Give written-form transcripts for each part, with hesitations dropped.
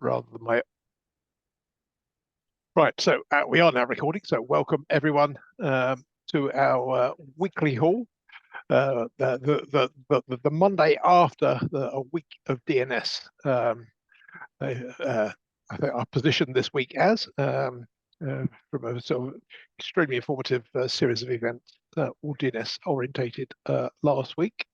rather than my. Right, so we are now recording. So welcome everyone to our weekly haul. The Monday after a week of DNS. I think our position this week as from a sort of extremely informative series of events, all DNS orientated last week.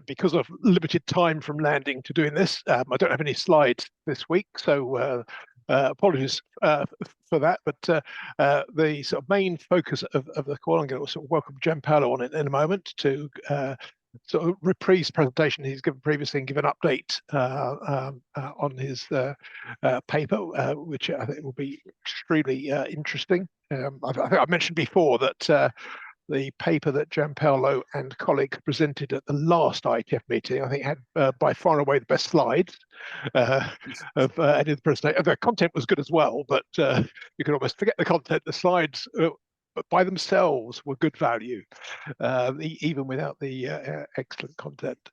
Because of limited time from landing to doing this, I don't have any slides this week, so apologies for that. But the sort of main focus of the call, I'm going to sort of welcome Gianpaolo on it in a moment to sort of reprise presentation he's given previously and give an update on his paper, which I think will be extremely interesting. I think I mentioned before that the paper that Gianpaolo and colleagues presented at the last IETF meeting, I think, had by far and away the best slides of any of the presentation. The content was good as well, but you can almost forget the content. The slides, but by themselves, were good value, even without the excellent content.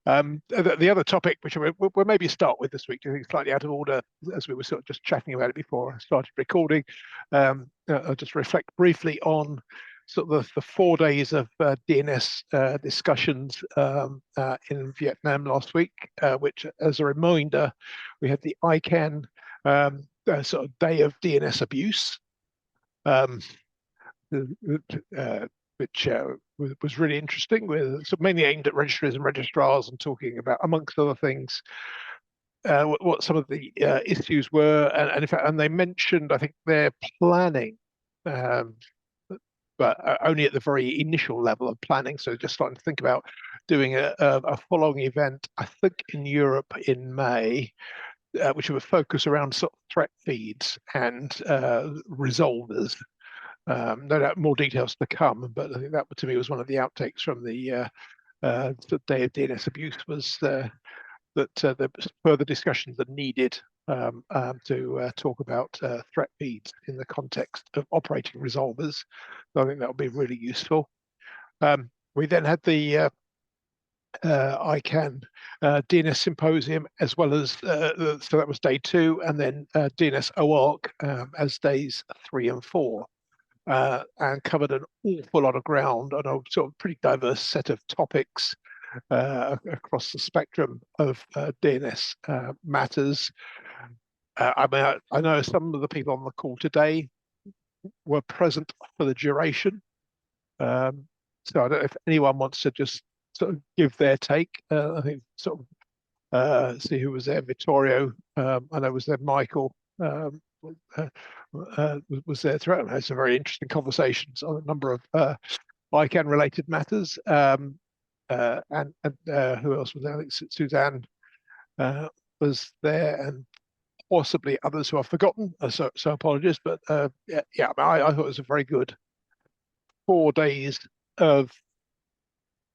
The other topic, which we'll maybe start with this week, I think slightly out of order, as we were sort of just chatting about it before I started recording. I'll just reflect briefly on sort of the 4 days of DNS discussions in Vietnam last week, which, as a reminder, we had the ICANN sort of day of DNS abuse, which was really interesting, with mainly aimed at registries and registrars and talking about, amongst other things, what some of the issues were, and in fact, and they mentioned, I think, they're planning. But only at the very initial level of planning. So just starting to think about doing a following event, I think in Europe in May, which would focus around sort of threat feeds and resolvers. No doubt more details to come, but I think that to me was one of the outtakes from the day of DNS abuse, was that the further discussions are needed to talk about threat feeds in the context of operating resolvers. So I think that will be really useful. We then had the ICANN DNS symposium, as well as so that was day 2, and then DNS OARC as days 3 and 4, and covered an awful lot of ground on a sort of pretty diverse set of topics across the spectrum of DNS matters. I mean, I know some of the people on the call today were present for the duration, so I don't know if anyone wants to just sort of give their take. I think sort of see who was there. Vittorio, I know was there. Michael was there throughout. And had some very interesting conversations on a number of ICANN related matters. And who else was there? I think Suzanne was there, and possibly others who I've forgotten. So apologies, but yeah, I thought it was a very good 4 days of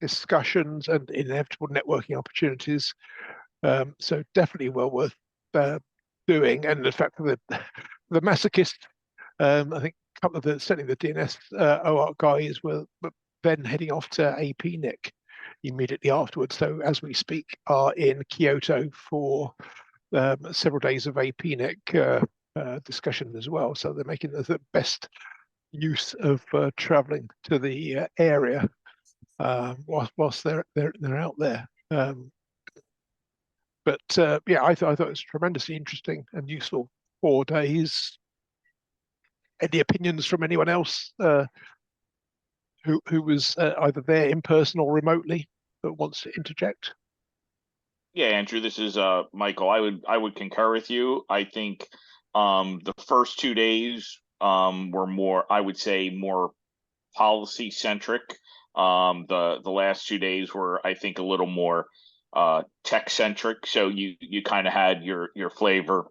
discussions and inevitable networking opportunities. So definitely well worth doing. And in fact, for the masochist, I think a couple of certainly the DNS OARC guys were then heading off to APNIC immediately afterwards. So as we speak, are in Kyoto for several days of APNIC discussion as well. So they're making the best use of traveling to the area whilst they're out there. But yeah, I thought it was tremendously interesting and useful 4 days. Any opinions from anyone else who was either there in person or remotely that wants to interject? Yeah, Andrew, this is Michael. I would concur with you. I think the first 2 days were more, I would say, more policy centric. The last 2 days were, I think, a little more tech centric. So you kind of had your flavor.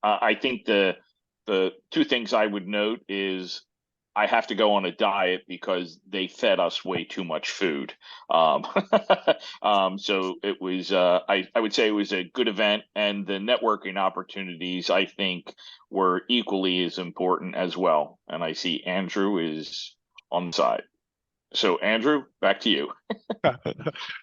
I think the 2 things I would note is I have to go on a diet because they fed us way too much food. So it was, I would say it was a good event, and the networking opportunities, I think, were equally as important as well. And I see Andrew is on the side. So Andrew, back to you.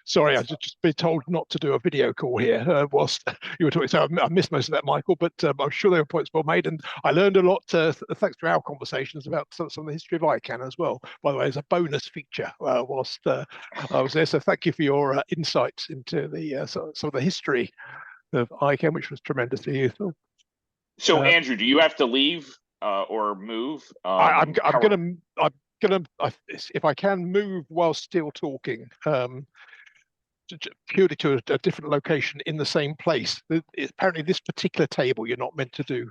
Sorry, I just been told not to do a video call here whilst you were talking. So I missed most of that, Michael, but I'm sure there were points well made, and I learned a lot thanks to our conversations about some of the history of ICANN as well. By the way, as a bonus feature whilst I was there. So thank you for your insights into the some of the history of ICANN, which was tremendously useful. So Andrew, do you have to leave or move? I'm gonna if I can move while still talking. Purely to a different location in the same place. Apparently, this particular table you're not meant to do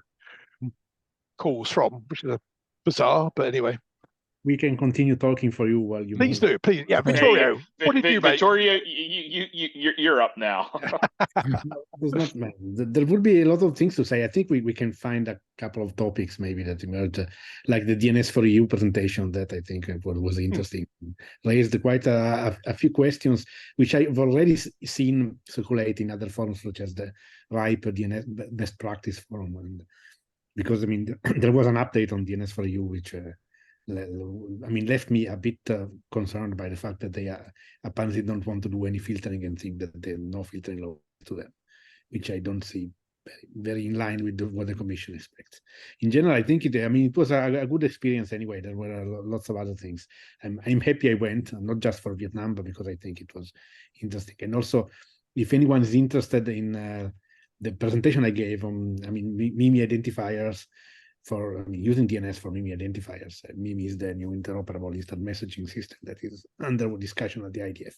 calls from, which is bizarre. But anyway, we can continue talking for you while you please move. do. Please, yeah, Vittorio. What did you make? Vittorio, you're up now. There would be a lot of things to say. I think we can find a couple of topics maybe that emerged, like the DNS for EU presentation that I think was interesting. Raised quite a few questions, which I've already seen circulate in other forums, such as the RIPE DNS best practice forum. And because, I mean, there was an update on DNS for EU, which left me a bit concerned by the fact that they apparently don't want to do any filtering and think that there's no filtering law to them, which I don't see very in line with what the Commission expects. In general, I think it was a good experience anyway. There were lots of other things. I'm happy I went, not just for Vietnam, but because I think it was interesting. And also, if anyone is interested in the presentation I gave on, MIMI identifiers, for using DNS for MIMI identifiers. MIMI is the new interoperable instant messaging system that is under discussion at the IETF.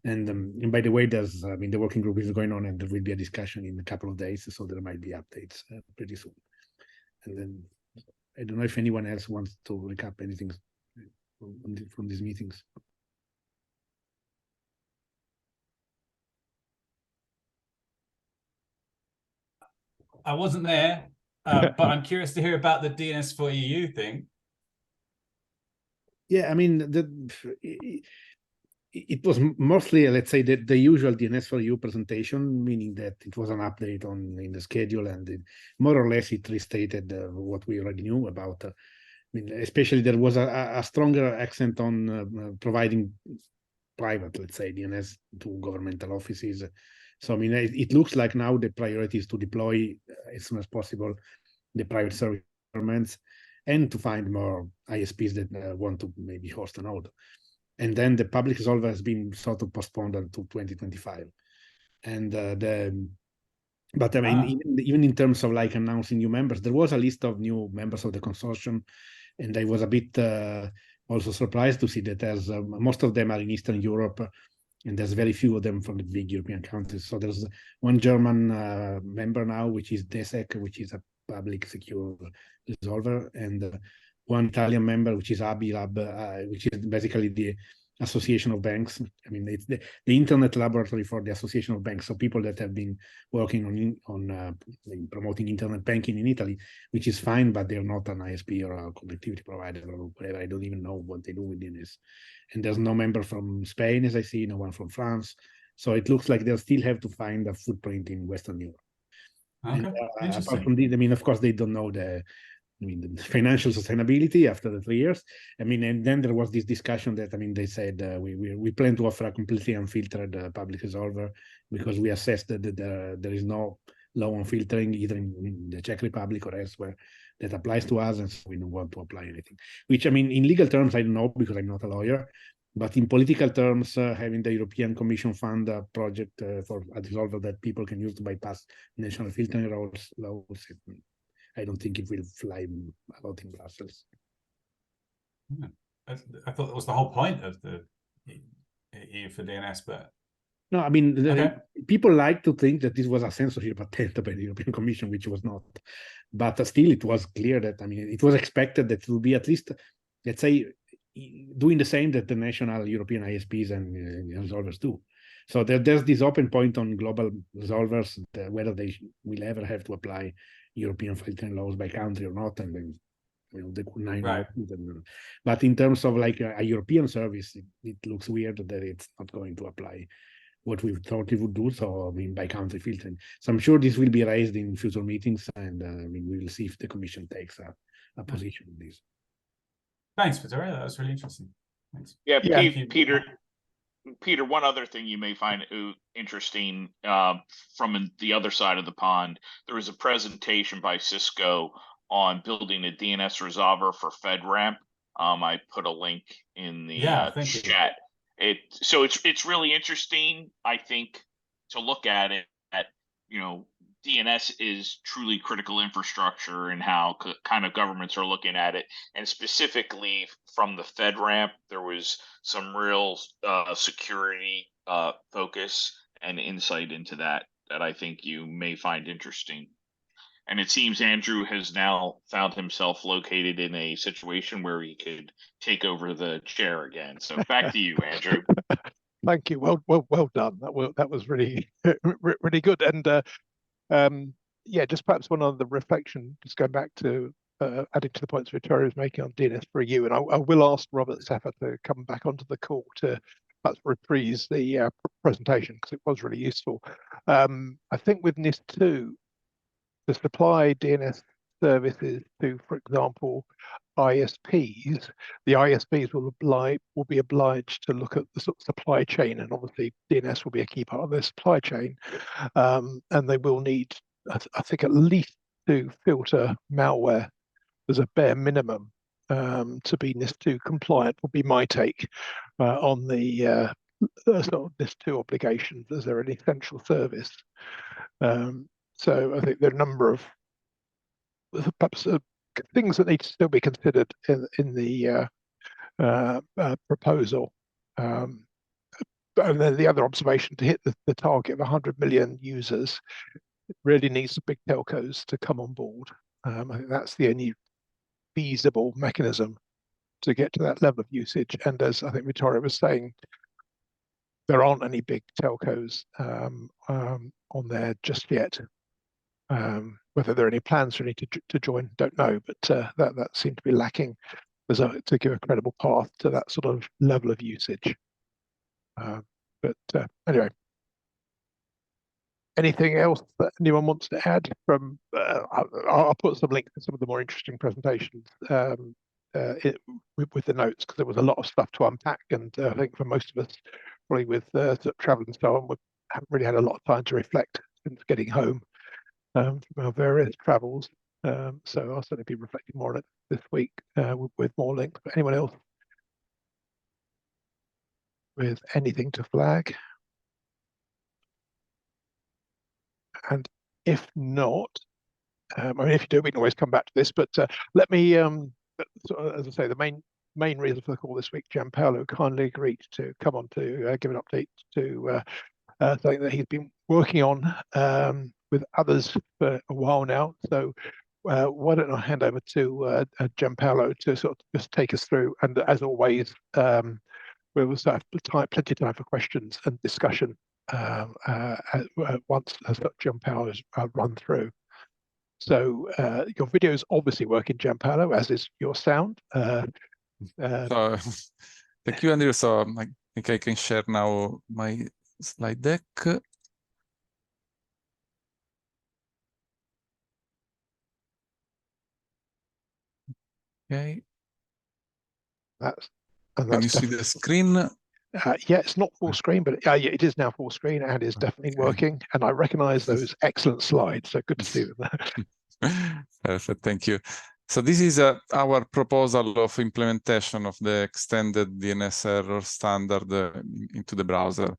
And by the way, there's the working group is going on, and there will be a discussion in a couple of days, so there might be updates pretty soon. And then I don't know if anyone else wants to recap anything from these meetings. I wasn't there. But I'm curious to hear about the DNS for EU thing. Yeah, it was mostly, let's say, the usual DNS for EU presentation, meaning that it was an update in the schedule, and more or less it restated what we already knew about. Especially there was a stronger accent on providing private, let's say, DNS to governmental offices. So, it looks like now the priority is to deploy as soon as possible the private service governments and to find more ISPs that want to maybe host a node. And then the public resolver has been sort of postponed until 2025. And even in terms of like announcing new members, there was a list of new members of the consortium, and I was a bit also surprised to see that there's most of them are in Eastern Europe, and there's very few of them from the big European countries. So there's one German member now, which is DESEC, which is a public secure resolver, and one Italian member, which is ABILAB, which is basically the Association of Banks. It's the internet laboratory for the Association of Banks. So people that have been working on promoting internet banking in Italy, which is fine, but they're not an ISP or a connectivity provider or whatever. I don't even know what they do with DNS. And there's no member from Spain, as I see, no one from France. So it looks like they'll still have to find a footprint in Western Europe. Okay. And apart from this, of course, they don't know the financial sustainability after the 3 years. And then there was this discussion that, they said we plan to offer a completely unfiltered public resolver because we assessed that there is no law on filtering either in the Czech Republic or elsewhere that applies to us, and so we don't want to apply anything. Which, in legal terms, I don't know because I'm not a lawyer. But in political terms, having the European Commission fund a project for a resolver that people can use to bypass national filtering laws, I don't think it will fly a lot in Brussels. I thought that was the whole point of the EU for DNS, but no, people like to think that this was a censorship attempt by the European Commission, which was not. But still, it was clear that it was expected that it would be at least, let's say, doing the same that the national European ISPs and resolvers do. So there's this open point on global resolvers, whether they will ever have to apply European filtering laws by country or not, and then the 9 right. But in terms of like a European service, it looks weird that it's not going to apply what we thought it would do. So by country filtering. So I'm sure this will be raised in future meetings, and we will see if the Commission takes a position on this. Thanks, Vittorio. That was really interesting. Thanks. Yeah, Yeah. Peter, one other thing you may find interesting from the other side of the pond, there was a presentation by Cisco on building a DNS resolver for FedRAMP. I put a link in the thank you. chat. So it's really interesting, I think, to look at it. DNS is truly critical infrastructure and how kind of governments are looking at it. And specifically from the FedRAMP, there was some real security focus and insight into that I think you may find interesting. And it seems Andrew has now found himself located in a situation where he could take over the chair again. So back to you, Andrew. Thank you. Well done. That was really really good. And yeah, just perhaps one other reflection, just going back to adding to the points Vittorio was making on DNS for EU, and I will ask Robert Saffa to come back onto the call to perhaps reprise the presentation, because it was really useful. I think with NIS2, to supply DNS services to, for example, ISPs, the ISPs will be obliged to look at the sort of supply chain, and obviously DNS will be a key part of their supply chain, and they will need, I think, at least to filter malware as a bare minimum to be NIS2 compliant, would be my take on the sort of NIS2 obligations as they're an essential service. So I think there are a number of perhaps things that need to still be considered in the proposal. And then the other observation, to hit the target of 100 million users, it really needs the big telcos to come on board. I think that's the only feasible mechanism to get to that level of usage. And as I think Vittorio was saying, there aren't any big telcos on there just yet. Whether there are any plans for any to join, don't know, but that seemed to be lacking to give a credible path to that sort of level of usage. But anyway, anything else that anyone wants to add from? I'll put some links to some of the more interesting presentations with the notes, because there was a lot of stuff to unpack, and I think for most of us, probably with travel and so on, we haven't really had a lot of time to reflect since getting home from our various travels. So I'll certainly be reflecting more on it this week with more links. But anyone else with anything to flag? And if not, I mean, if you do, we can always come back to this. But let me, as I say, the main reason for the call this week, Gianpaolo kindly agreed to come on to give an update to something that he's been working on with others for a while now. So why don't I hand over to Gianpaolo to sort of just take us through, and as always, we will have plenty of time for questions and discussion once Gianpaolo has run through. So your video is obviously working, Gianpaolo, as is your sound. So, thank you, Andrew. So I think I can share now my slide deck. Okay. Can you see the screen? Yeah, it's not full screen, but yeah, it is now full screen and is definitely working. And I recognize those excellent slides. So good to see them. Perfect. Thank you. So this is our proposal of implementation of the extended DNS error standard into the browser.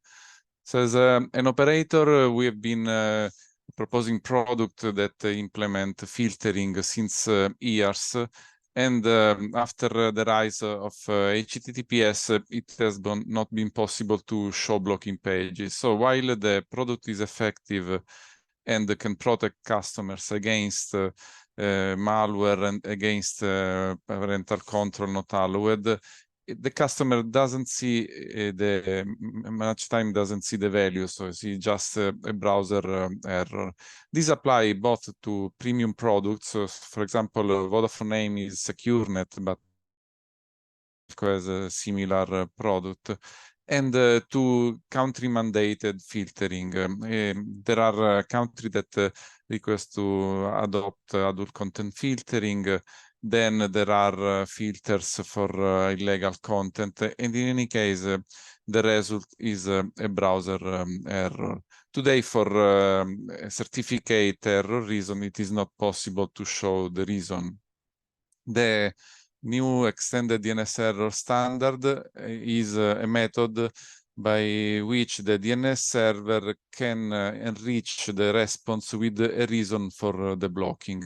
So as an operator, we have been proposing product that implement filtering since years. And after the rise of HTTPS, it has not been possible to show blocking pages. So while the product is effective and can protect customers against malware and against parental control not allowed, the customer doesn't see much time doesn't see the value, so see just a browser error. These apply both to premium products. So for example, Vodafone name is SecureNet, but has a similar product, and to country mandated filtering. There are countries that request to adopt adult content filtering. then there are filters for illegal content, and in any case, the result is a browser error. Today, for a certificate error reason, it is not possible to show the reason. The new extended DNS error standard is a method by which the DNS server can enrich the response with a reason for the blocking.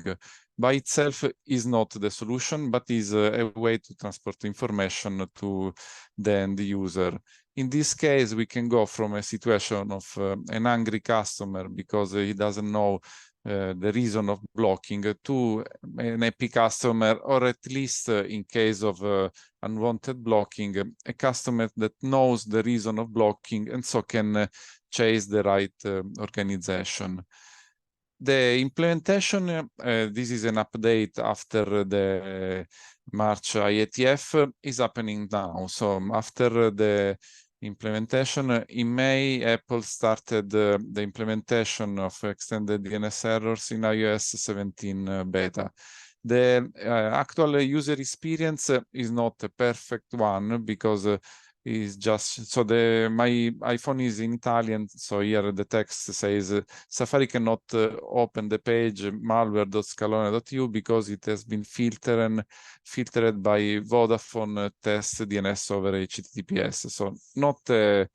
By itself is not the solution, but is a way to transport information to the end user. In this case, we can go from a situation of an angry customer because he doesn't know the reason of blocking to an happy customer, or at least in case of unwanted blocking, a customer that knows the reason of blocking and so can chase the right organization. The implementation, this is an update after the March IETF, is happening now. So after the implementation in May, Apple started the implementation of extended DNS errors in iOS 17 beta. The actual user experience is not a perfect one because is just so my iPhone is in Italian, so here the text says Safari cannot open the page malware.scalone.eu because it has been filtered by Vodafone test DNS over HTTPS. So not a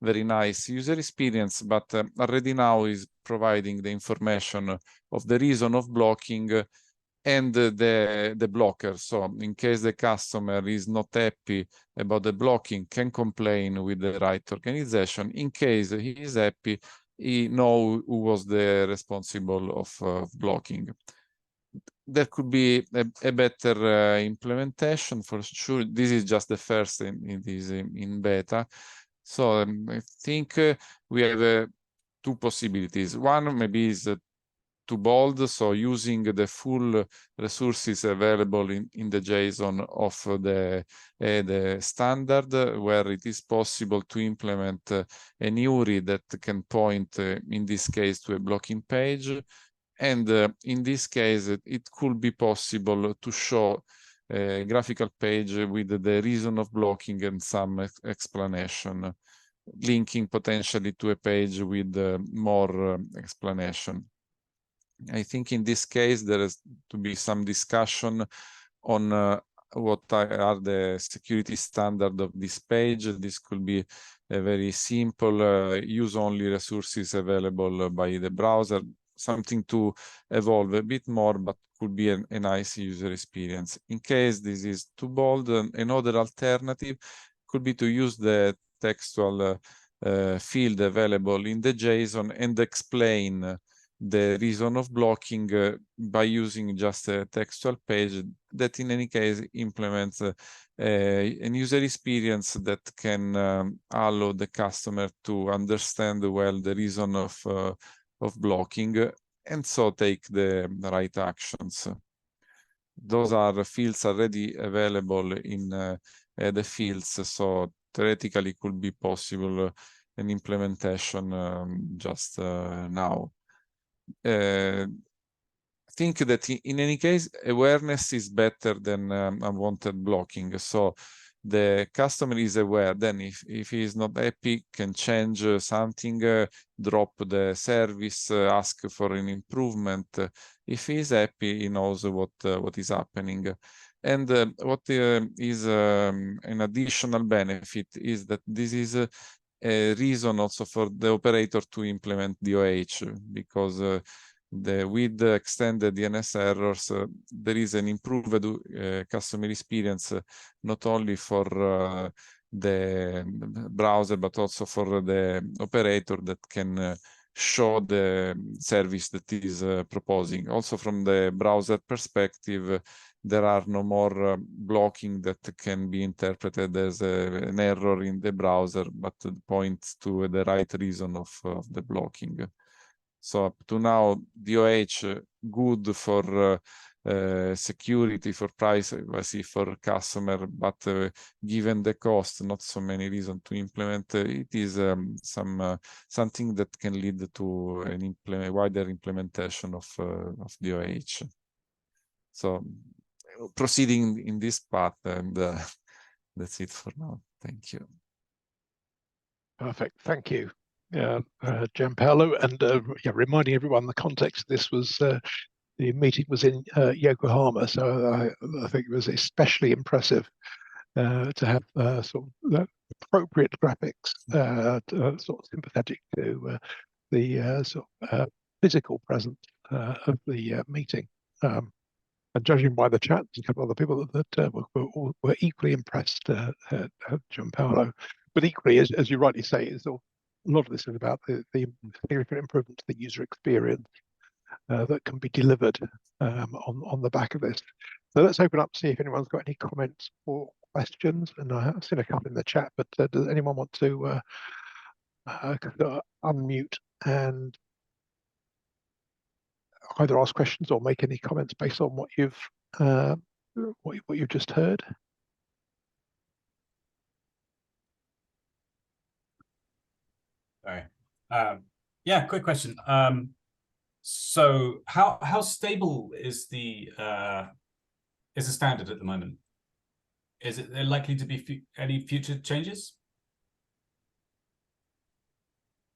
very nice user experience, but already now is providing the information of the reason of blocking and the blocker. So in case the customer is not happy about the blocking, can complain with the right organization. In case he is happy, he knows who was the responsible of blocking. There could be a better implementation for sure. This is just the first in beta. So I think we have two possibilities. One maybe is too bold, so using the full resources available in the JSON of the standard, where it is possible to implement an URI that can point, in this case, to a blocking page. And in this case, it could be possible to show a graphical page with the reason of blocking and some explanation, linking potentially to a page with more explanation. I think in this case, there has to be some discussion on what are the security standards of this page. This could be a very simple use-only resources available by the browser, something to evolve a bit more, but could be a nice user experience. In case this is too bold, another alternative could be to use the textual field available in the JSON and explain the reason of blocking by using just a textual page that in any case implements an user experience that can allow the customer to understand well the reason of blocking and so take the right actions. Those are fields already available in the fields, so theoretically could be possible an implementation just now. I think that in any case, awareness is better than unwanted blocking. So the customer is aware. Then if he is not happy, can change something, drop the service, ask for an improvement. If he is happy, he knows what is happening. And what is an additional benefit is that this is a reason also for the operator to implement DOH, because with the extended DNS errors, there is an improved customer experience, not only for the browser, but also for the operator that can show the service that is proposing. Also from the browser perspective, there are no more blocking that can be interpreted as an error in the browser, but points to the right reason of the blocking. So up to now, DOH good for security, for privacy, for customer, but given the cost, not so many reasons to implement. It is something that can lead to a wider implementation of DOH. So proceeding in this path, and that's it for now. Thank you. Perfect. Thank you, Gianpaolo. And yeah, reminding everyone the context of this was the meeting was in Yokohama, so I think it was especially impressive to have sort of appropriate graphics, sort of sympathetic to the sort of physical presence of the meeting. And judging by the chat, there's a couple of other people that were equally impressed at Gianpaolo. But equally, as you rightly say, a lot of this is about the significant improvement to the user experience that can be delivered on the back of this. So let's open up, see if anyone's got any comments or questions. And I've seen a couple in the chat, but does anyone want to unmute and either ask questions or make any comments based on what you've just heard? Sorry. Yeah, quick question. So how stable is the standard at the moment? Is it likely to be any future changes?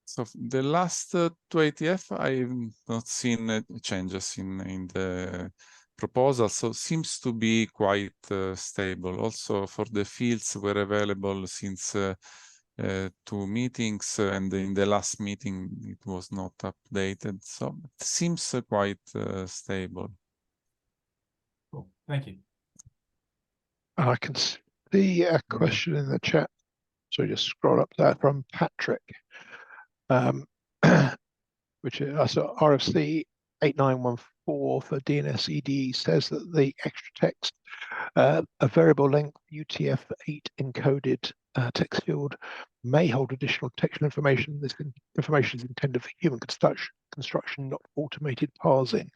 So the last to IETF, I've not seen changes in the proposal, so seems to be quite stable. Also, for the fields were available since 2 meetings, and in the last meeting it was not updated, so it seems quite stable. Cool. Thank you. I can see a question in the chat, so just scroll up there from Patrick. Which is so RFC 8914 for DNS ED says that the extra text, a variable length UTF-8 encoded text field may hold additional textual information. This information is intended for human construction, not automated parsing.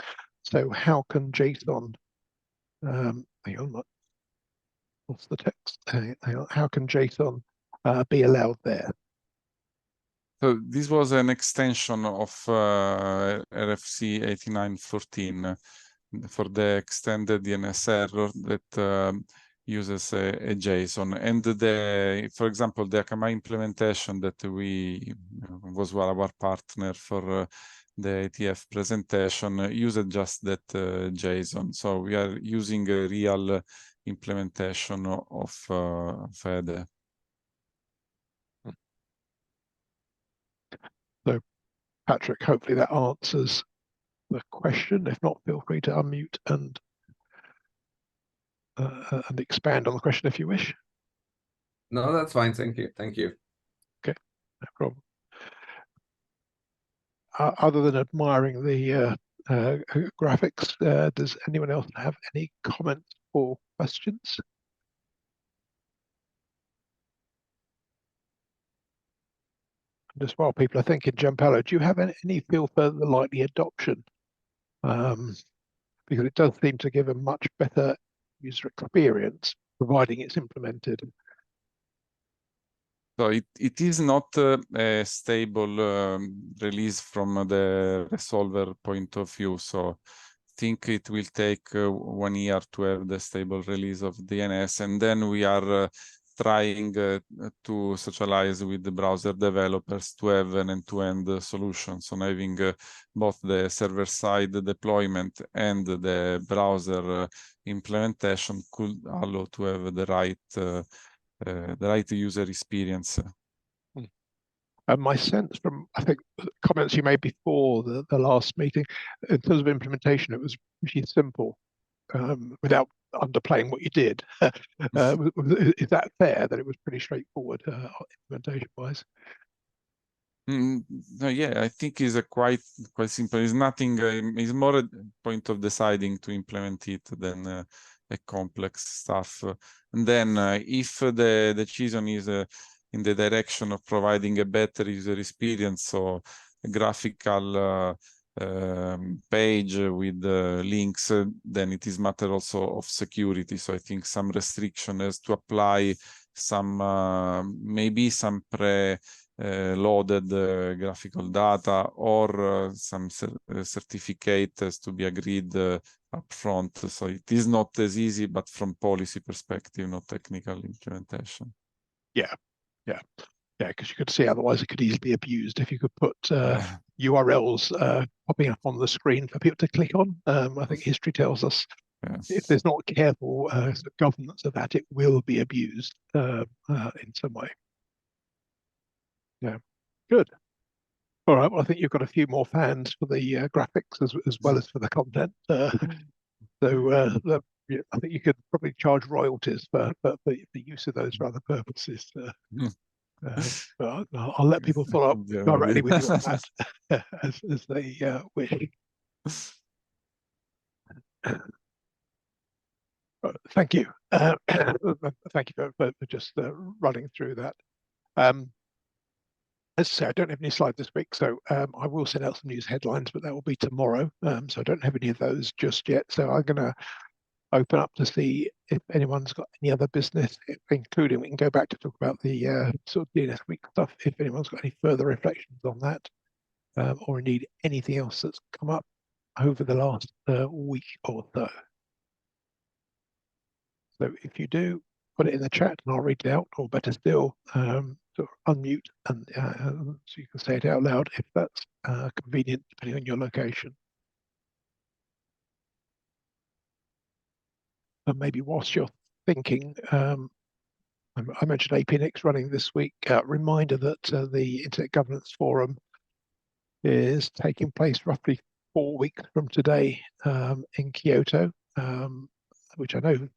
So how can JSON, hang on, what's the text? Hang on, how can JSON be allowed there? So this was an extension of RFC 8914 for the extended DNS error that uses a JSON. And for example, the Akamai implementation that was our partner for the IETF presentation used just that JSON. So we are using a real implementation of FED. So, Patrick, hopefully that answers the question. If not, feel free to unmute and expand on the question if you wish. No, that's fine. Thank you. Thank you. Okay, no problem. Other than admiring the graphics, does anyone else have any comments or questions? Just while people are thinking, Gianpaolo, do you have any feel for the likely adoption? Because it does seem to give a much better user experience, providing it's implemented. So it is not a stable release from the resolver point of view. So I think it will take 1 year to have the stable release of DNS, and then we are trying to socialize with the browser developers to have an end-to-end solution. So having both the server-side deployment and the browser implementation could allow to have the right user experience. And my sense from, I think, comments you made before the last meeting, in terms of implementation, it was pretty simple, without underplaying what you did. Is that fair, that it was pretty straightforward implementation-wise? No, yeah, I think it's quite simple. It's nothing. It's more a point of deciding to implement it than a complex stuff. And then, if the decision is in the direction of providing a better user experience, so a graphical page with links, then it is matter also of security. So I think some restriction has to apply, some maybe some loaded graphical data, or some certificate has to be agreed upfront. So it is not as easy, but from policy perspective, not technical implementation. Yeah, because you could see otherwise it could easily be abused if you could put URLs popping up on the screen for people to click on. I think history tells us if there's not careful governance of that, it will be abused in some way. Yeah, good. All right, well, I think you've got a few more fans for the graphics as well as for the content. Yeah, I think you could probably charge royalties for the use of those for other purposes. But I'll let people follow up directly with you on that as they wish. Thank you. Thank you for just running through that. As I say, I don't have any slides this week, so I will send out some news headlines, but that will be tomorrow. So I don't have any of those just yet. So I'm going to open up to see if anyone's got any other business, including we can go back to talk about the sort of DNS week stuff, if anyone's got any further reflections on that, or indeed anything else that's come up over the last week or so. So if you do, put it in the chat and I'll read it out, or better still, sort of unmute and so you can say it out loud if that's convenient, depending on your location. And maybe whilst you're thinking, I mentioned APNX running this week. Reminder that the Internet Governance Forum is taking place roughly 4 weeks from today in Kyoto, which I know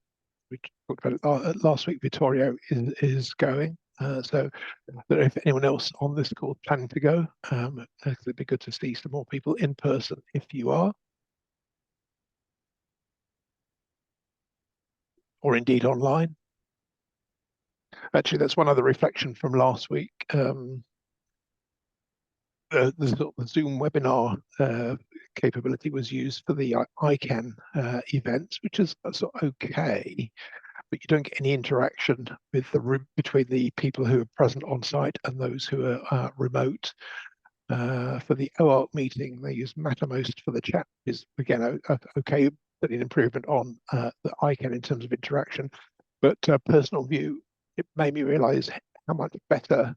we talked about it last week. Vittorio is going. So I don't know if anyone else on this call is planning to go. It'd be good to see some more people in person if you are. Or indeed online. Actually, that's one other reflection from last week. The Zoom webinar capability was used for the ICANN events, which is sort of okay, but you don't get any interaction with between the people who are present on site and those who are remote. For the OARC meeting, they use Mattermost for the chat, which is again okay, but an improvement on the ICANN in terms of interaction. But personal view, it made me realize how much better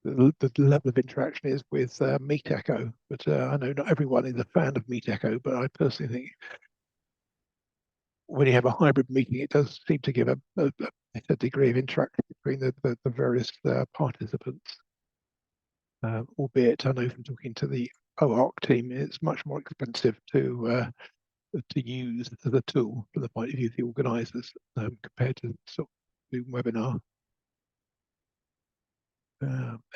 the level of interaction is with Meet Echo. But I know not everyone is a fan of Meet Echo, but I personally think when you have a hybrid meeting, it does seem to give a better degree of interaction between the various participants. Albeit I know from talking to the OARC team, it's much more expensive to use as a tool from the point of view of the organisers compared to sort of Zoom webinar.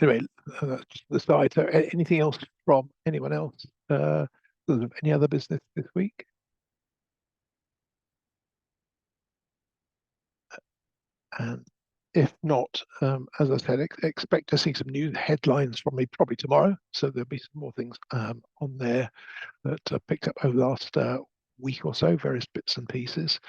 Anyway, that's just the side. So anything else from anyone else? Any other business this week? And if not, as I said, expect to see some new headlines from me probably tomorrow. So there'll be some more things on there that I picked up over the last week or so, various bits and pieces.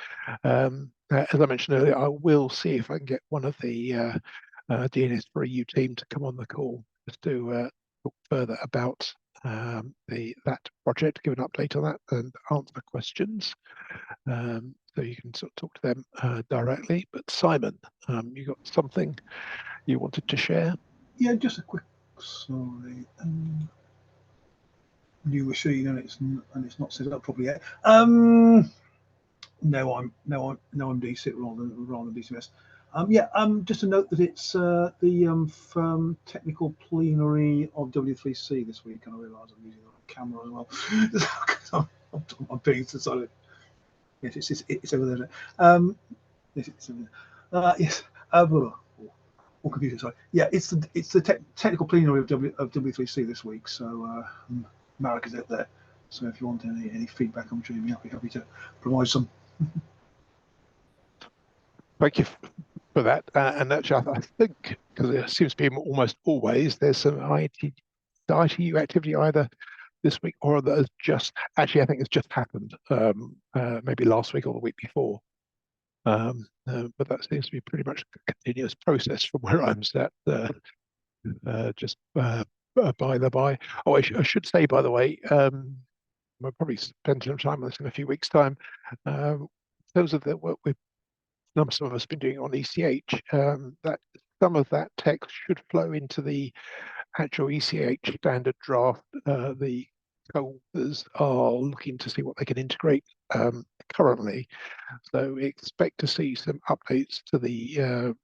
As I mentioned earlier, I will see if I can get one of the DNS for EU team to come on the call just to talk further about that project, give an update on that and answer questions. So you can sort of talk to them directly. But Simon, you got something you wanted to share? Yeah, just a quick. Sorry, new machine and it's not set up properly yet. No, I'm DSIT rather than DCMS. Just a note that it's the technical plenary of W3C this week, and I realise I'm using the camera as well. I'm being decided. Yes, it's over there. Yes, it's over there. Yes. All confusing. Sorry. Yeah, it's the technical plenary of W3C this week. So Marek is out there. So if you want any feedback, I'm sure you'll be happy to provide some. Thank you for that. And actually, I think, because it seems to be almost always, there's some ITU activity either this week or that has just, actually, I think it's just happened, maybe last week or the week before. But that seems to be pretty much a continuous process from where I'm sat just by the by. Oh, I should say, by the way, we'll probably spend some time on this in a few weeks' time. In terms of the work some of us have been doing on ECH, that some of that text should flow into the actual ECH standard draft. The co-authors are looking to see what they can integrate currently, so expect to see some updates to the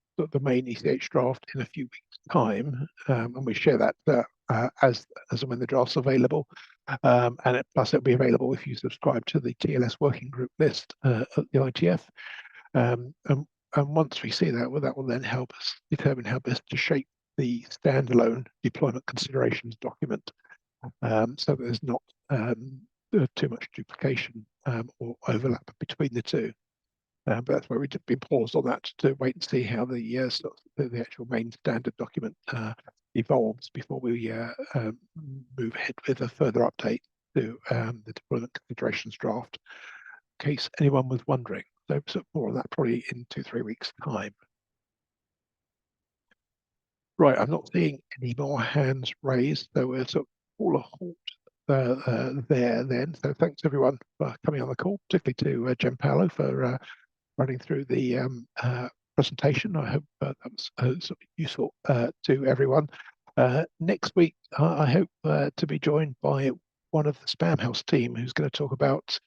main ECH draft in a few weeks' time, and we share that as and when the draft's available. And plus it'll be available if you subscribe to the TLS working group list at the IETF. And once we see that, well, that will then help us determine how best to shape the standalone deployment considerations document, so that there's not too much duplication or overlap between the two. But that's where we've been paused on that to wait and see how the actual main standard document evolves before we move ahead with a further update to the deployment considerations draft, in case anyone was wondering. So more on that probably in 2-3 weeks' time. Right, I'm not seeing any more hands raised, so we're sort of all a halt there then. So thanks everyone for coming on the call, particularly to Gianpaolo for running through the presentation. I hope that was sort of useful to everyone. Next week, I hope to be joined by one of the Spam House team who's going to talk about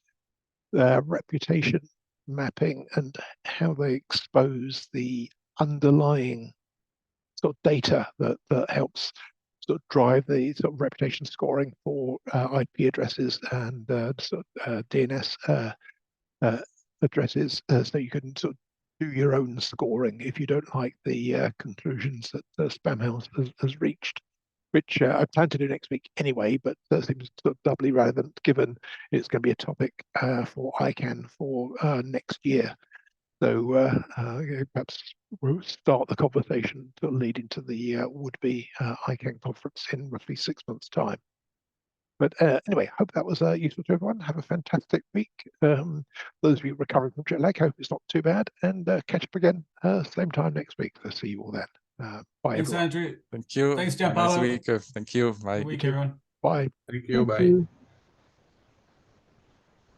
reputation mapping and how they expose the underlying sort of data that helps sort of drive the sort of reputation scoring for IP addresses and DNS addresses, so you can sort of do your own scoring if you don't like the conclusions that Spam House has reached, which I plan to do next week anyway, but that seems sort of doubly relevant given it's going to be a topic for ICANN for next year. So perhaps we'll start the conversation to lead into the would-be ICANN conference in roughly 6 months' time. But anyway, hope that was useful to everyone. Have a fantastic week. Those of you recovering from jet lag, hope it's not too bad, and catch up again same time next week. So see you all then. Bye, Thanks, everyone. Andrew. Thank you. Thanks, Have a nice Gianpaolo. week. Thank you. Bye. Good week, everyone. Bye. Thank you. Thank Bye. you.